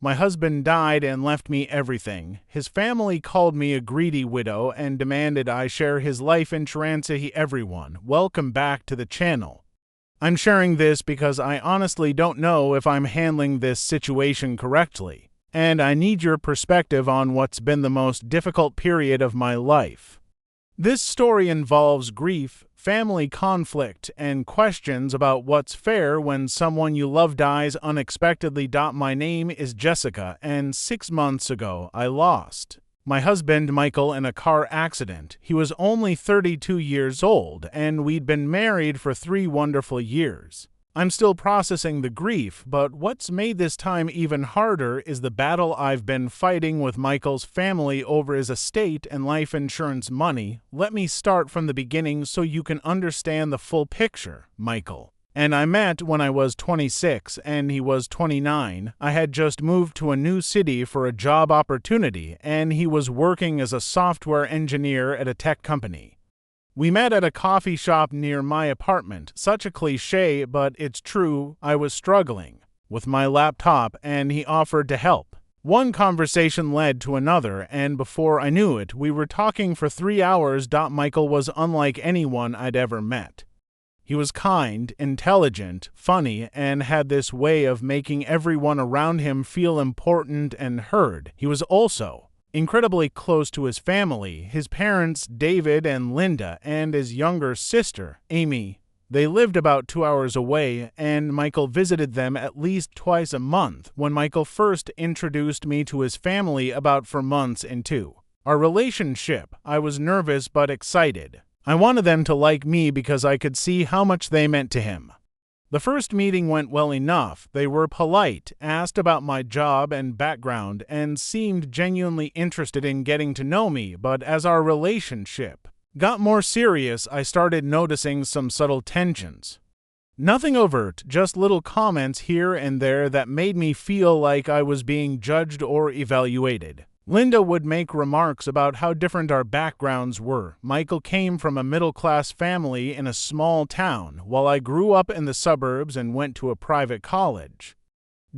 My husband died and left me everything. His family called me a greedy widow and demanded I share his life insurance to everyone. Welcome back to the channel. I'm sharing this because I honestly don't know if I'm handling this situation correctly, and I need your perspective on what's been the most difficult period of my life. This story involves grief, family conflict, and questions about what's fair when someone you love dies unexpectedly. My name is Jessica, and 6 months ago I lost my husband Michael in a car accident. He was only 32 years old, and we'd been married for 3 wonderful years. I'm still processing the grief, but what's made this time even harder is the battle I've been fighting with Michael's family over his estate and life insurance money. Let me start from the beginning so you can understand the full picture. Michael and I met when I was 26 and he was 29. I had just moved to a new city for a job opportunity, and he was working as a software engineer at a tech company. We met at a coffee shop near my apartment. Such a cliche, but it's true. I was struggling with my laptop, and he offered to help. One conversation led to another, and before I knew it, we were talking for 3 hours. Michael was unlike anyone I'd ever met. He was kind, intelligent, funny, and had this way of making everyone around him feel important and heard. He was also incredibly close to his family, his parents, David and Linda, and his younger sister, Amy. They lived about 2 hours away, and Michael visited them at least twice a month. When Michael first introduced me to his family about 4 months into our relationship, I was nervous but excited. I wanted them to like me because I could see how much they meant to him. The first meeting went well enough. They were polite, asked about my job and background, and seemed genuinely interested in getting to know me, but as our relationship got more serious, I started noticing some subtle tensions. Nothing overt, just little comments here and there that made me feel like I was being judged or evaluated. Linda would make remarks about how different our backgrounds were. Michael came from a middle-class family in a small town, while I grew up in the suburbs and went to a private college.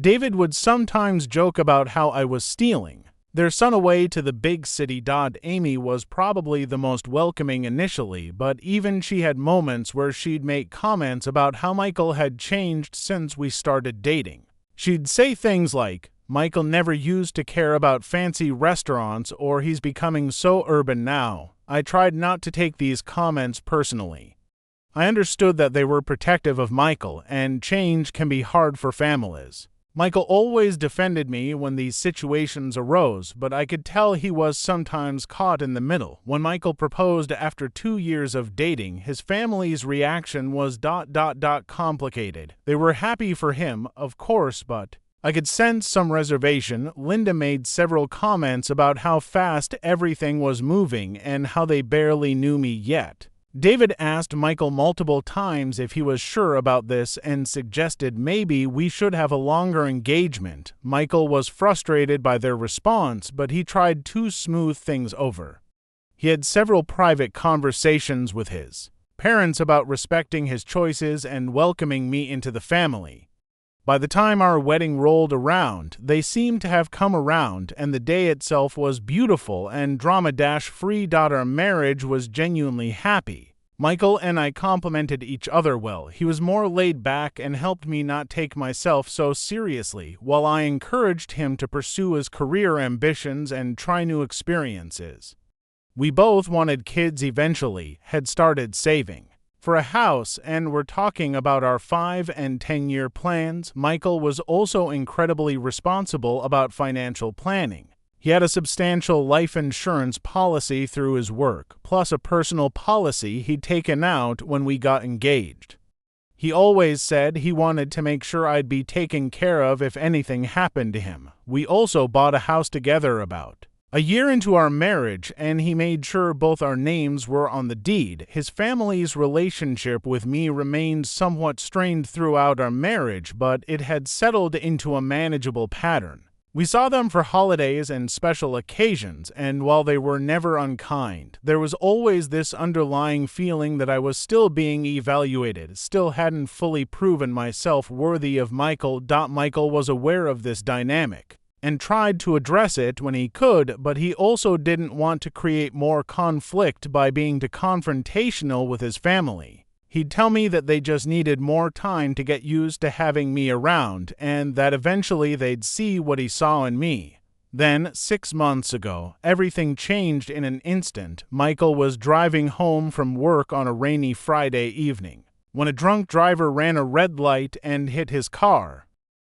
David would sometimes joke about how I was stealing their son away to the big city. Amy was probably the most welcoming initially, but even she had moments where she'd make comments about how Michael had changed since we started dating. She'd say things like, "Michael never used to care about fancy restaurants," or "he's becoming so urban now." I tried not to take these comments personally. I understood that they were protective of Michael, and change can be hard for families. Michael always defended me when these situations arose, but I could tell he was sometimes caught in the middle. When Michael proposed after 2 years of dating, his family's reaction was complicated. They were happy for him, of course, but I could sense some reservation. Linda made several comments about how fast everything was moving and how they barely knew me yet. David asked Michael multiple times if he was sure about this and suggested maybe we should have a longer engagement. Michael was frustrated by their response, but he tried to smooth things over. He had several private conversations with his parents about respecting his choices and welcoming me into the family. By the time our wedding rolled around, they seemed to have come around, and the day itself was beautiful and drama-free. Our marriage was genuinely happy. Michael and I complemented each other well. He was more laid back and helped me not take myself so seriously, while I encouraged him to pursue his career ambitions and try new experiences. We both wanted kids eventually, had started saving for a house, and were talking about our 5- and 10-year plans. Michael was also incredibly responsible about financial planning. He had a substantial life insurance policy through his work, plus a personal policy he'd taken out when we got engaged. He always said he wanted to make sure I'd be taken care of if anything happened to him. We also bought a house together about a year into our marriage, and he made sure both our names were on the deed. His family's relationship with me remained somewhat strained throughout our marriage, but it had settled into a manageable pattern. We saw them for holidays and special occasions, and while they were never unkind, there was always this underlying feeling that I was still being evaluated, still hadn't fully proven myself worthy of Michael. Michael was aware of this dynamic and tried to address it when he could, but he also didn't want to create more conflict by being too confrontational with his family. He'd tell me that they just needed more time to get used to having me around, and that eventually they'd see what he saw in me. Then, 6 months ago, everything changed in an instant. Michael was driving home from work on a rainy Friday evening when a drunk driver ran a red light and hit his car.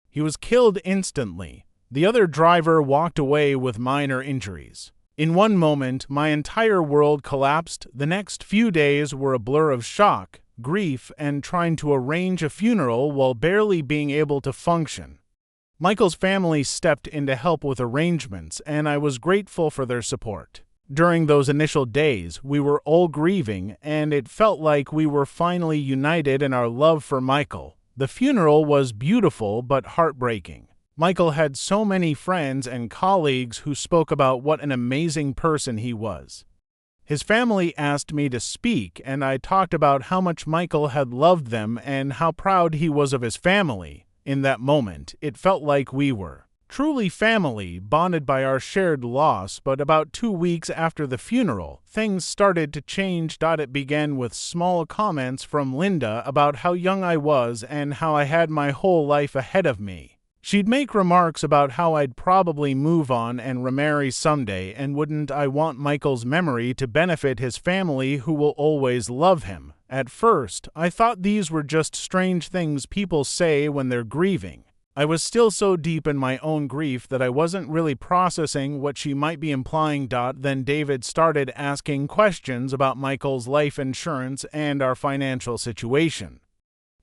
He was killed instantly. The other driver walked away with minor injuries. In one moment, my entire world collapsed. The next few days were a blur of shock, grief, and trying to arrange a funeral while barely being able to function. Michael's family stepped in to help with arrangements, and I was grateful for their support. During those initial days, we were all grieving, and it felt like we were finally united in our love for Michael. The funeral was beautiful but heartbreaking. Michael had so many friends and colleagues who spoke about what an amazing person he was. His family asked me to speak, and I talked about how much Michael had loved them and how proud he was of his family. In that moment, it felt like we were truly family, bonded by our shared loss. But about 2 weeks after the funeral, things started to change. It began with small comments from Linda about how young I was and how I had my whole life ahead of me. She'd make remarks about how I'd probably move on and remarry someday, and wouldn't I want Michael's memory to benefit his family who will always love him. At first, I thought these were just strange things people say when they're grieving. I was still so deep in my own grief that I wasn't really processing what she might be implying. Then David started asking questions about Michael's life insurance and our financial situation.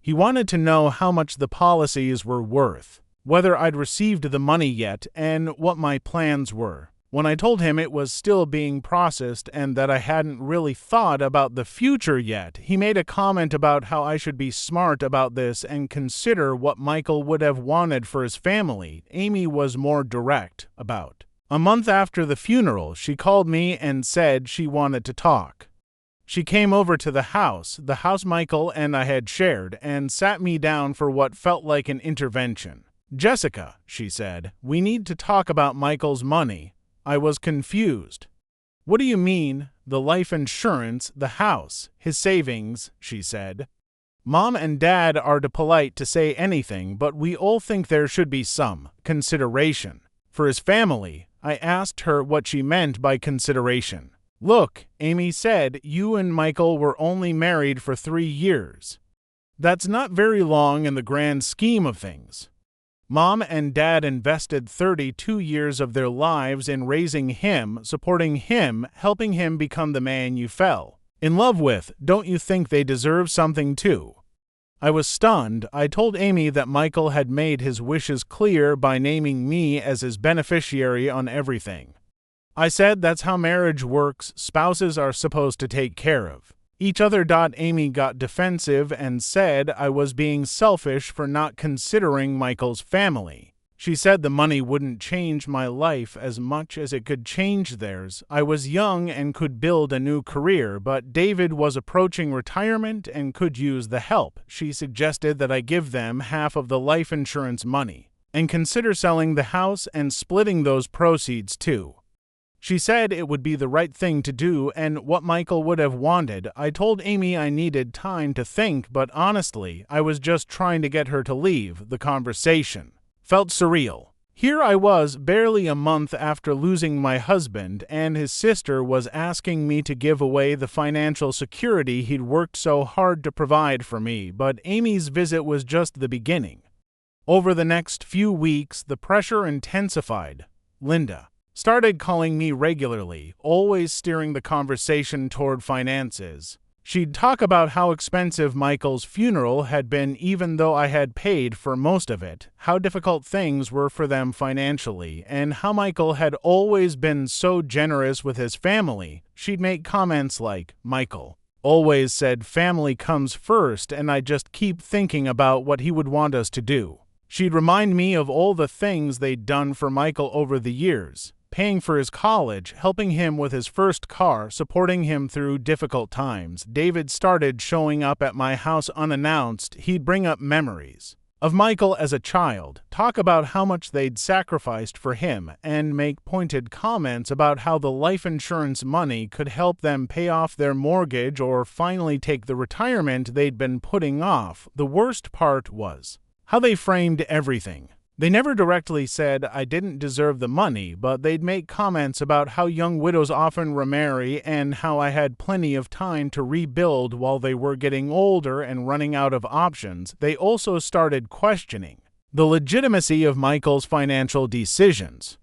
He wanted to know how much the policies were worth, whether I'd received the money yet, and what my plans were. When I told him it was still being processed and that I hadn't really thought about the future yet, he made a comment about how I should be smart about this and consider what Michael would have wanted for his family. Amy was more direct about. A month after the funeral, she called me and said she wanted to talk. She came over to the house Michael and I had shared, and sat me down for what felt like an intervention. "Jessica," she said, "we need to talk about Michael's money." I was confused. "What do you mean? The life insurance, the house, his savings," she said. "Mom and Dad are too polite to say anything, but we all think there should be some consideration for his family." I asked her what she meant by consideration. "Look," Amy said, "you and Michael were only married for 3 years. That's not very long in the grand scheme of things. Mom and Dad invested 32 years of their lives in raising him, supporting him, helping him become the man you fell in love with. Don't you think they deserve something too?" I was stunned. I told Amy that Michael had made his wishes clear by naming me as his beneficiary on everything. I said that's how marriage works. Spouses are supposed to take care of each other. Amy got defensive and said I was being selfish for not considering Michael's family. She said the money wouldn't change my life as much as it could change theirs. I was young and could build a new career, but David was approaching retirement and could use the help. She suggested that I give them half of the life insurance money and consider selling the house and splitting those proceeds too. She said it would be the right thing to do and what Michael would have wanted. I told Amy I needed time to think, but honestly, I was just trying to get her to leave. The conversation felt surreal. Here I was, barely a month after losing my husband, and his sister was asking me to give away the financial security he'd worked so hard to provide for me. But Amy's visit was just the beginning. Over the next few weeks, the pressure intensified. Linda started calling me regularly, always steering the conversation toward finances. She'd talk about how expensive Michael's funeral had been even though I had paid for most of it, how difficult things were for them financially, and how Michael had always been so generous with his family. She'd make comments like, "Michael always said family comes first, and I just keep thinking about what he would want us to do." She'd remind me of all the things they'd done for Michael over the years. Paying for his college, helping him with his first car, supporting him through difficult times. David started showing up at my house unannounced. He'd bring up memories of Michael as a child, talk about how much they'd sacrificed for him, and make pointed comments about how the life insurance money could help them pay off their mortgage or finally take the retirement they'd been putting off. The worst part was how they framed everything. They never directly said I didn't deserve the money, but they'd make comments about how young widows often remarry and how I had plenty of time to rebuild while they were getting older and running out of options. They also started questioning the legitimacy of Michael's financial decisions.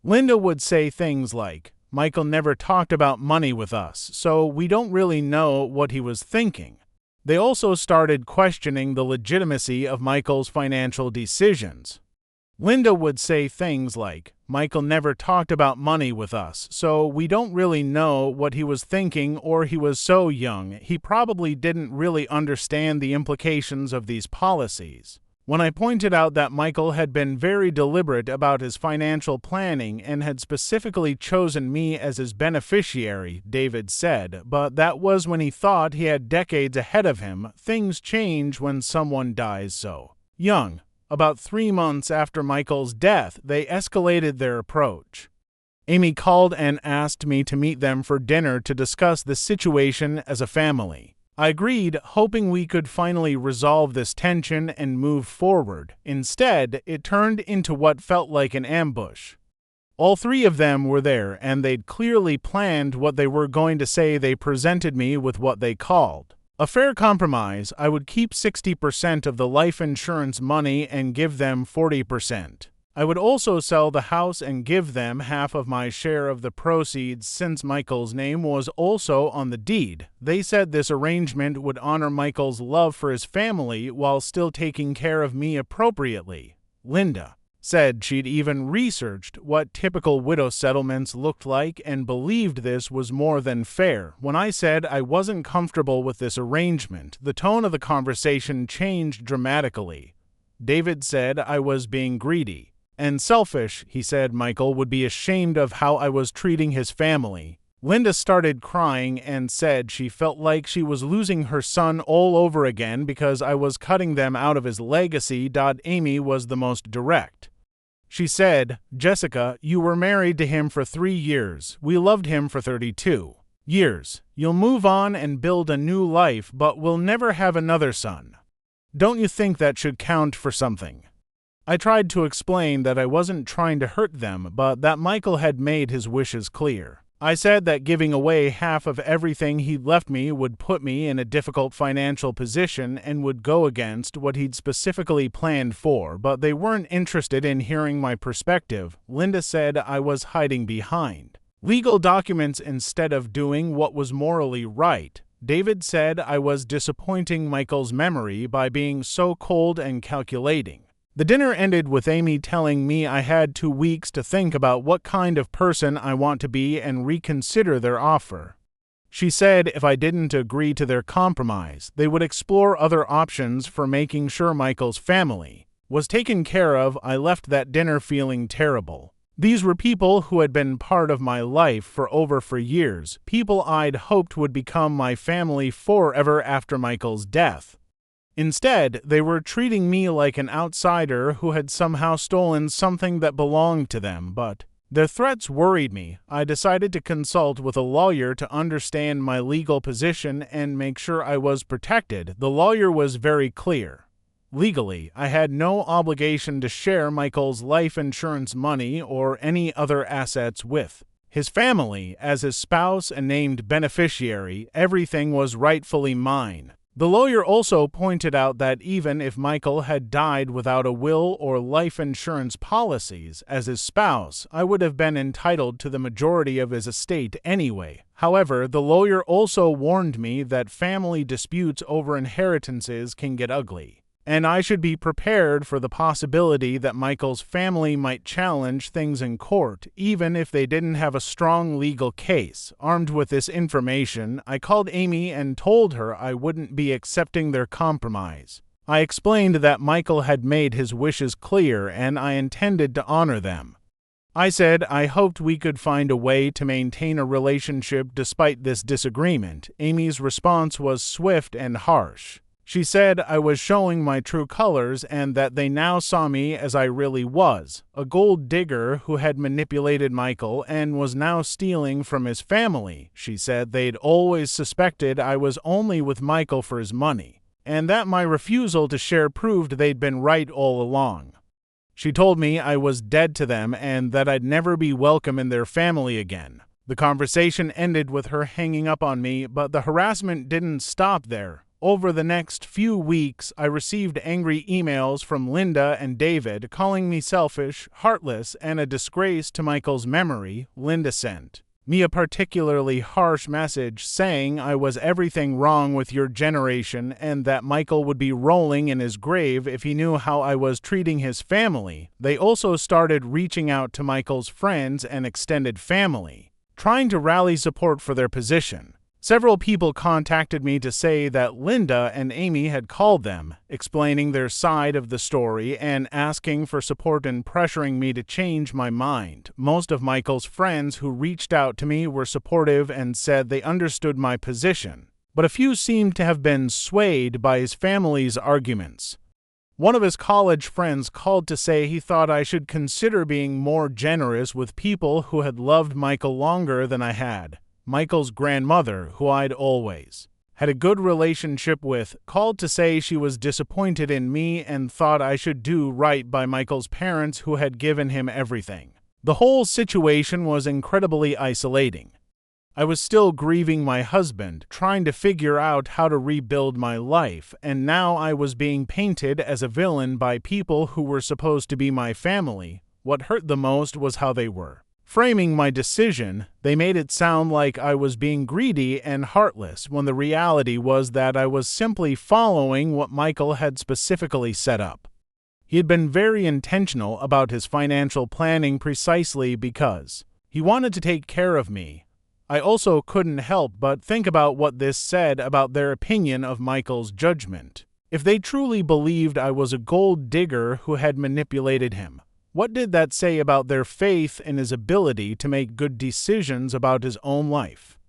Linda would say things like, "Michael never talked about money with us, so we don't really know what he was thinking." They also started questioning the legitimacy of Michael's financial decisions. Linda would say things like, "Michael never talked about money with us, so we don't really know what he was thinking, or he was so young, he probably didn't really understand the implications of these policies." When I pointed out that Michael had been very deliberate about his financial planning and had specifically chosen me as his beneficiary, David said, but that was when he thought he had decades ahead of him. Things change when someone dies so young. About 3 months after Michael's death, they escalated their approach. Amy called and asked me to meet them for dinner to discuss the situation as a family. I agreed, hoping we could finally resolve this tension and move forward. Instead, it turned into what felt like an ambush. All 3 of them were there, and they'd clearly planned what they were going to say. They presented me with what they called a fair compromise. I would keep 60% of the life insurance money and give them 40%. I would also sell the house and give them half of my share of the proceeds since Michael's name was also on the deed. They said this arrangement would honor Michael's love for his family while still taking care of me appropriately. Linda said she'd even researched what typical widow settlements looked like and believed this was more than fair. When I said I wasn't comfortable with this arrangement, the tone of the conversation changed dramatically. David said I was being greedy and selfish. He said Michael would be ashamed of how I was treating his family. Linda started crying and said she felt like she was losing her son all over again because I was cutting them out of his legacy. Amy was the most direct. She said, "Jessica, you were married to him for 3 years. We loved him for 32 years. You'll move on and build a new life, but we'll never have another son. Don't you think that should count for something?" I tried to explain that I wasn't trying to hurt them, but that Michael had made his wishes clear. I said that giving away half of everything he'd left me would put me in a difficult financial position and would go against what he'd specifically planned for, but they weren't interested in hearing my perspective. Linda said I was hiding behind legal documents instead of doing what was morally right. David said I was disappointing Michael's memory by being so cold and calculating. The dinner ended with Amy telling me I had 2 weeks to think about what kind of person I want to be and reconsider their offer. She said if I didn't agree to their compromise, they would explore other options for making sure Michael's family was taken care of. I left that dinner feeling terrible. These were people who had been part of my life for over 4 years, people I'd hoped would become my family forever after Michael's death. Instead, they were treating me like an outsider who had somehow stolen something that belonged to them, but their threats worried me. I decided to consult with a lawyer to understand my legal position and make sure I was protected. The lawyer was very clear. Legally, I had no obligation to share Michael's life insurance money or any other assets with his family. As his spouse and named beneficiary, everything was rightfully mine. The lawyer also pointed out that even if Michael had died without a will or life insurance policies, as his spouse, I would have been entitled to the majority of his estate anyway. However, the lawyer also warned me that family disputes over inheritances can get ugly, and I should be prepared for the possibility that Michael's family might challenge things in court, even if they didn't have a strong legal case. Armed with this information, I called Amy and told her I wouldn't be accepting their compromise. I explained that Michael had made his wishes clear and I intended to honor them. I said I hoped we could find a way to maintain a relationship despite this disagreement. Amy's response was swift and harsh. She said I was showing my true colors and that they now saw me as I really was, a gold digger who had manipulated Michael and was now stealing from his family. She said they'd always suspected I was only with Michael for his money, and that my refusal to share proved they'd been right all along. She told me I was dead to them and that I'd never be welcome in their family again. The conversation ended with her hanging up on me, but the harassment didn't stop there. Over the next few weeks, I received angry emails from Linda and David calling me selfish, heartless, and a disgrace to Michael's memory. Linda sent me a particularly harsh message saying I was everything wrong with your generation and that Michael would be rolling in his grave if he knew how I was treating his family. They also started reaching out to Michael's friends and extended family, trying to rally support for their position. Several people contacted me to say that Linda and Amy had called them, explaining their side of the story and asking for support and pressuring me to change my mind. Most of Michael's friends who reached out to me were supportive and said they understood my position, but a few seemed to have been swayed by his family's arguments. One of his college friends called to say he thought I should consider being more generous with people who had loved Michael longer than I had. Michael's grandmother, who I'd always had a good relationship with, called to say she was disappointed in me and thought I should do right by Michael's parents who had given him everything. The whole situation was incredibly isolating. I was still grieving my husband, trying to figure out how to rebuild my life, and now I was being painted as a villain by people who were supposed to be my family. What hurt the most was how they were framing my decision. They made it sound like I was being greedy and heartless, when the reality was that I was simply following what Michael had specifically set up. He had been very intentional about his financial planning precisely because he wanted to take care of me. I also couldn't help but think about what this said about their opinion of Michael's judgment. If they truly believed I was a gold digger who had manipulated him, what did that say about their faith in his ability to make good decisions about his own life?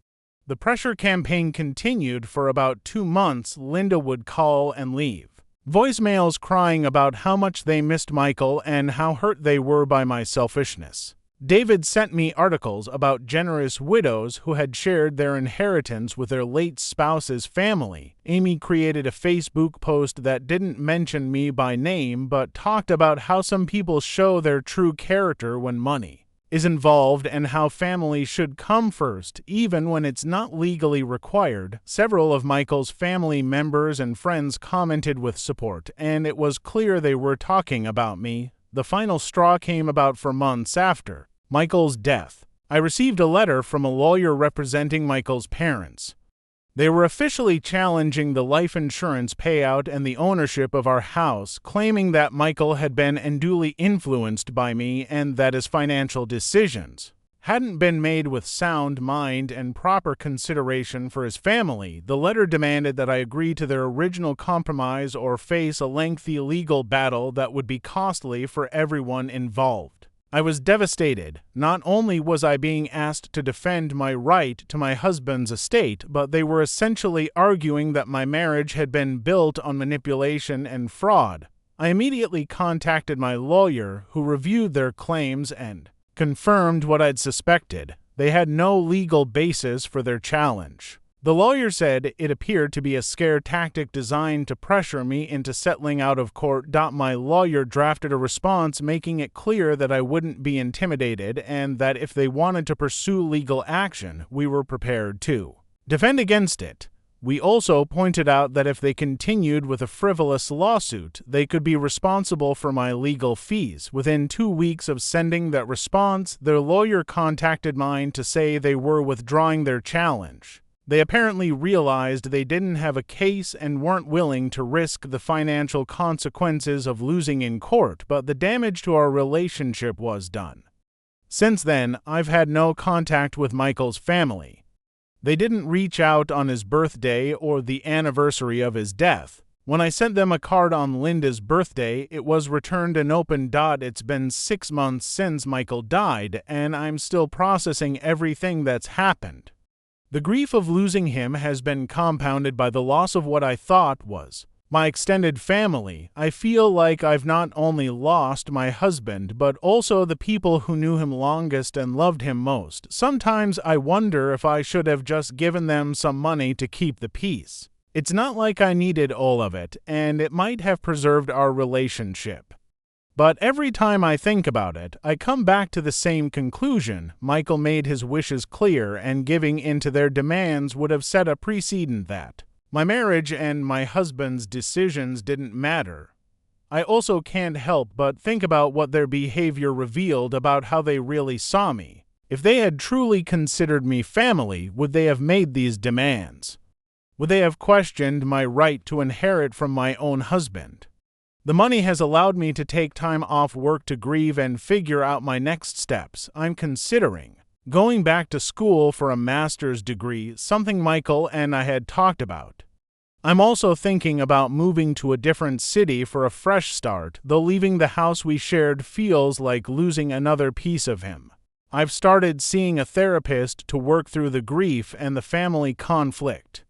The pressure campaign continued for about 2 months. Linda would call and leave voicemails crying about how much they missed Michael and how hurt they were by my selfishness. David sent me articles about generous widows who had shared their inheritance with their late spouse's family. Amy created a Facebook post that didn't mention me by name but talked about how some people show their true character when money is involved and how family should come first, even when it's not legally required. Several of Michael's family members and friends commented with support, and it was clear they were talking about me. The final straw came about 4 months after Michael's death. I received a letter from a lawyer representing Michael's parents. They were officially challenging the life insurance payout and the ownership of our house, claiming that Michael had been unduly influenced by me and that his financial decisions hadn't been made with sound mind and proper consideration for his family. The letter demanded that I agree to their original compromise or face a lengthy legal battle that would be costly for everyone involved. I was devastated. Not only was I being asked to defend my right to my husband's estate, but they were essentially arguing that my marriage had been built on manipulation and fraud. I immediately contacted my lawyer, who reviewed their claims and confirmed what I'd suspected. They had no legal basis for their challenge. The lawyer said it appeared to be a scare tactic designed to pressure me into settling out of court. My lawyer drafted a response making it clear that I wouldn't be intimidated and that if they wanted to pursue legal action, we were prepared to defend against it. We also pointed out that if they continued with a frivolous lawsuit, they could be responsible for my legal fees. Within 2 weeks of sending that response, their lawyer contacted mine to say they were withdrawing their challenge. They apparently realized they didn't have a case and weren't willing to risk the financial consequences of losing in court, but the damage to our relationship was done. Since then, I've had no contact with Michael's family. They didn't reach out on his birthday or the anniversary of his death. When I sent them a card on Linda's birthday, it was returned and opened. It's been 6 months since Michael died, and I'm still processing everything that's happened. The grief of losing him has been compounded by the loss of what I thought was My extended family, I feel like I've not only lost my husband, but also the people who knew him longest and loved him most. Sometimes I wonder if I should have just given them some money to keep the peace. It's not like I needed all of it, and it might have preserved our relationship. But every time I think about it, I come back to the same conclusion. Michael made his wishes clear, and giving in to their demands would have set a precedent that my marriage and my husband's decisions didn't matter. I also can't help but think about what their behavior revealed about how they really saw me. If they had truly considered me family, would they have made these demands? Would they have questioned my right to inherit from my own husband? The money has allowed me to take time off work to grieve and figure out my next steps. I'm considering going back to school for a master's degree, something Michael and I had talked about. I'm also thinking about moving to a different city for a fresh start, though leaving the house we shared feels like losing another piece of him. I've started seeing a therapist to work through the grief and the family conflict.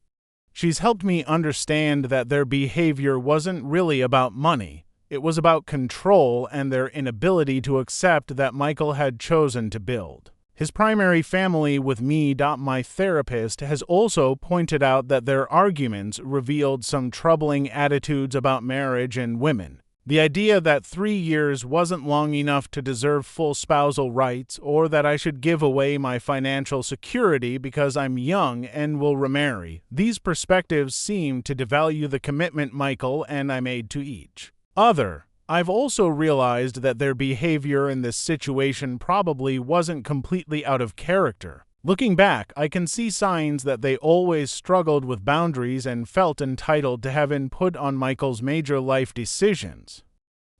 She's helped me understand that their behavior wasn't really about money. It was about control and their inability to accept that Michael had chosen to build his primary family with me. My therapist has also pointed out that their arguments revealed some troubling attitudes about marriage and women. The idea that 3 years wasn't long enough to deserve full spousal rights, or that I should give away my financial security because I'm young and will remarry. These perspectives seem to devalue the commitment Michael and I made to each other. I've also realized that their behavior in this situation probably wasn't completely out of character. Looking back, I can see signs that they always struggled with boundaries and felt entitled to have input on Michael's major life decisions.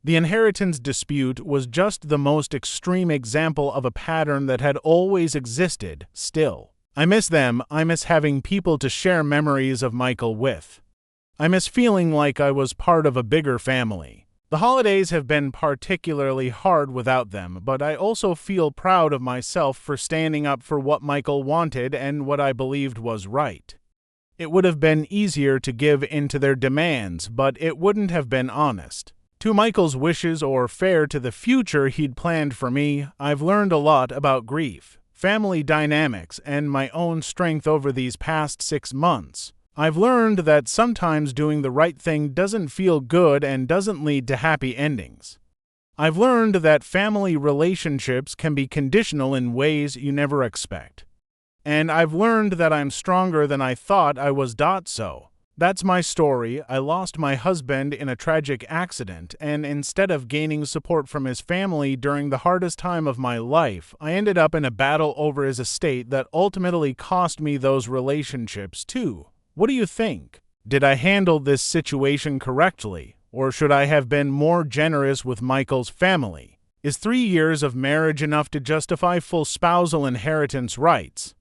The inheritance dispute was just the most extreme example of a pattern that had always existed. Still, I miss them. I miss having people to share memories of Michael with. I miss feeling like I was part of a bigger family. The holidays have been particularly hard without them, but I also feel proud of myself for standing up for what Michael wanted and what I believed was right. It would have been easier to give in to their demands, but it wouldn't have been honest to Michael's wishes or fair to the future he'd planned for me. I've learned a lot about grief, family dynamics, and my own strength over these past 6 months. I've learned that sometimes doing the right thing doesn't feel good and doesn't lead to happy endings. I've learned that family relationships can be conditional in ways you never expect. And I've learned that I'm stronger than I thought I was. So, that's my story. I lost my husband in a tragic accident, and instead of gaining support from his family during the hardest time of my life, I ended up in a battle over his estate that ultimately cost me those relationships too. What do you think? Did I handle this situation correctly, or should I have been more generous with Michael's family? Is 3 years of marriage enough to justify full spousal inheritance rights?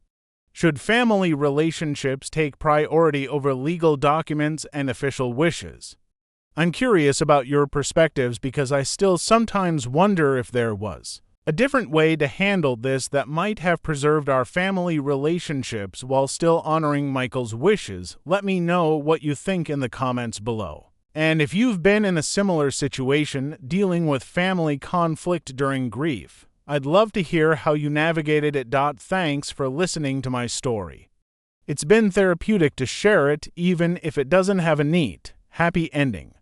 Should family relationships take priority over legal documents and official wishes? I'm curious about your perspectives because I still sometimes wonder if there was a different way to handle this that might have preserved our family relationships while still honoring Michael's wishes. Let me know what you think in the comments below. And if you've been in a similar situation, dealing with family conflict during grief, I'd love to hear how you navigated it. Thanks for listening to my story. It's been therapeutic to share it, even if it doesn't have a neat, happy ending.